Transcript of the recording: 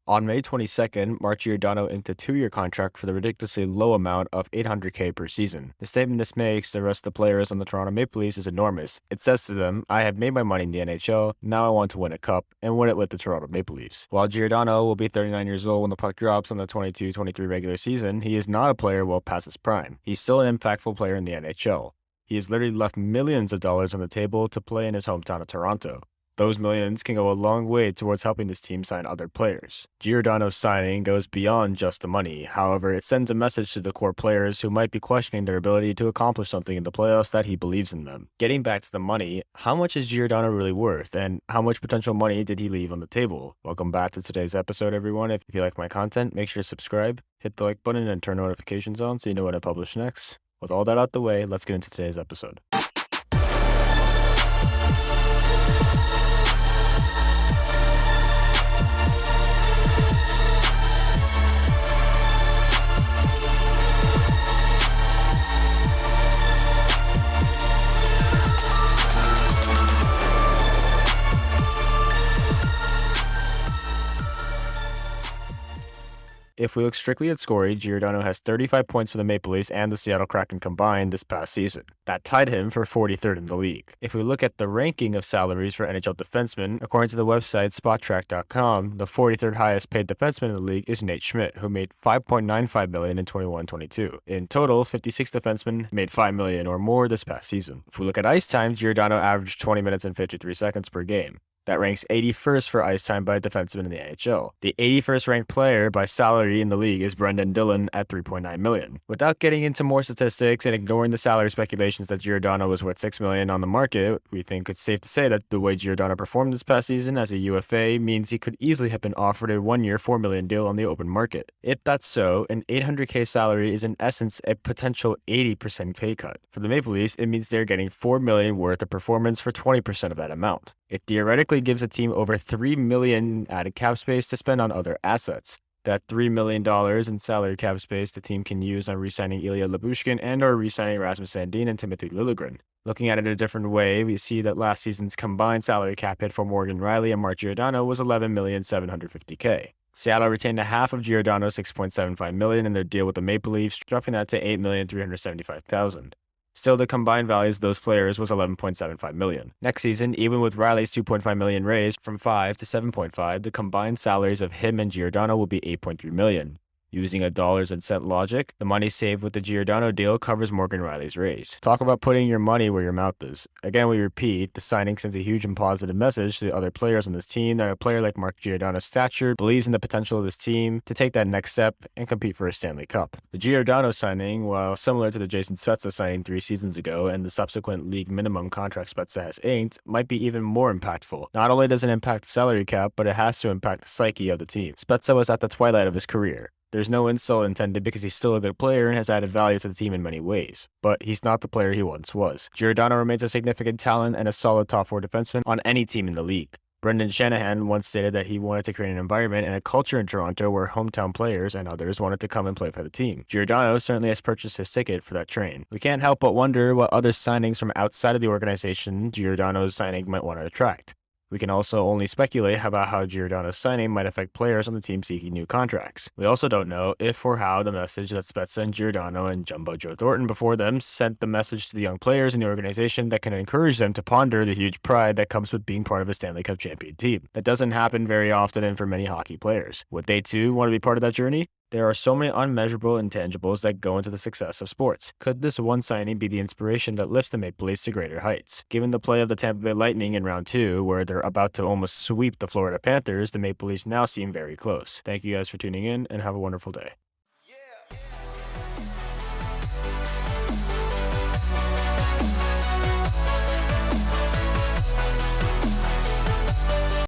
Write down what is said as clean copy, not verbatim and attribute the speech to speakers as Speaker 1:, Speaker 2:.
Speaker 1: On May 22nd, Mark Giordano inked a 2-year contract for the ridiculously low amount of $800K per season. The statement this makes to the rest of the players on the Toronto Maple Leafs is enormous. It says to them, I have made my money in the NHL, now I want to win a cup, and win it with the Toronto Maple Leafs. While Giordano will be 39 years old when the puck drops on the 22-23 regular season, he is not a player well past his prime. He's still an impactful player in the NHL. He has literally left millions of dollars on the table to play in his hometown of Toronto. Those millions can go a long way towards helping this team sign other players. Giordano's signing goes beyond just the money. However, it sends a message to the core players who might be questioning their ability to accomplish something in the playoffs that he believes in them. Getting back to the money, how much is Giordano really worth, and how much potential money did he leave on the table? Welcome back to today's episode, everyone. If you like my content, make sure to subscribe, hit the like button, and turn notifications on so you know when I publish next. With all that out the way, let's get into today's episode. If we look strictly at scoring, Giordano has 35 points for the Maple Leafs and the Seattle Kraken combined this past season. That tied him for 43rd in the league. If we look at the ranking of salaries for NHL defensemen, according to the website Spotrac.com, the 43rd highest paid defenseman in the league is Nate Schmidt, who made $5.95 million in 21-22. In total, 56 defensemen made $5 million or more this past season. If we look at ice time, Giordano averaged 20 minutes and 53 seconds per game. That ranks 81st for ice time by a defenseman in the NHL. The 81st ranked player by salary in the league is Brendan Dillon at $3.9 million. Without getting into more statistics and ignoring the salary speculations that Giordano was worth $6 million on the market, we think it's safe to say that the way Giordano performed this past season as a UFA means he could easily have been offered a 1-year $4 million deal on the open market. If that's so, an $800K salary is in essence a potential 80% pay cut. For the Maple Leafs, it means they're getting $4 million worth of performance for 20% of that amount. It theoretically gives a team over $3 million added cap space to spend on other assets. That $3 million in salary cap space the team can use on re-signing Ilya Lyubushkin and or re-signing Rasmus Sandin and Timothy Liljegren. Looking at it a different way, we see that last season's combined salary cap hit for Morgan Rielly and Mark Giordano was $11,750K. Seattle retained a half of Giordano's $6.75 million in their deal with the Maple Leafs, dropping that to $8,375,000. Still, the combined values of those players was $11.75 million. Next season, even with Rielly's $2.5 million raised from 5 to 7.5, the combined salaries of him and Giordano will be $8.3 million. Using a dollars and cent logic, the money saved with the Giordano deal covers Morgan Rielly's raise. Talk about putting your money where your mouth is. Again, we repeat, the signing sends a huge and positive message to the other players on this team that a player like Mark Giordano's stature believes in the potential of this team to take that next step and compete for a Stanley Cup. The Giordano signing, while similar to the Jason Spezza signing 3 seasons ago and the subsequent league minimum contract Spezza has inked, might be even more impactful. Not only does it impact the salary cap, but it has to impact the psyche of the team. Spezza was at the twilight of his career. There's no insult intended because he's still a good player and has added value to the team in many ways, but he's not the player he once was. Giordano remains a significant talent and a solid top 4 defenseman on any team in the league. Brendan Shanahan once stated that he wanted to create an environment and a culture in Toronto where hometown players and others wanted to come and play for the team. Giordano certainly has purchased his ticket for that train. We can't help but wonder what other signings from outside of the organization Giordano's signing might want to attract. We can also only speculate about how Giordano's signing might affect players on the team seeking new contracts. We also don't know if or how the message that Spezza and Giordano and Jumbo Joe Thornton before them sent the message to the young players in the organization that can encourage them to ponder the huge pride that comes with being part of a Stanley Cup champion team. That doesn't happen very often and for many hockey players. Would they too want to be part of that journey? There are so many unmeasurable intangibles that go into the success of sports. Could this one signing be the inspiration that lifts the Maple Leafs to greater heights? Given the play of the Tampa Bay Lightning in round 2, where they're about to almost sweep the Florida Panthers, the Maple Leafs now seem very close. Thank you guys for tuning in and have a wonderful day.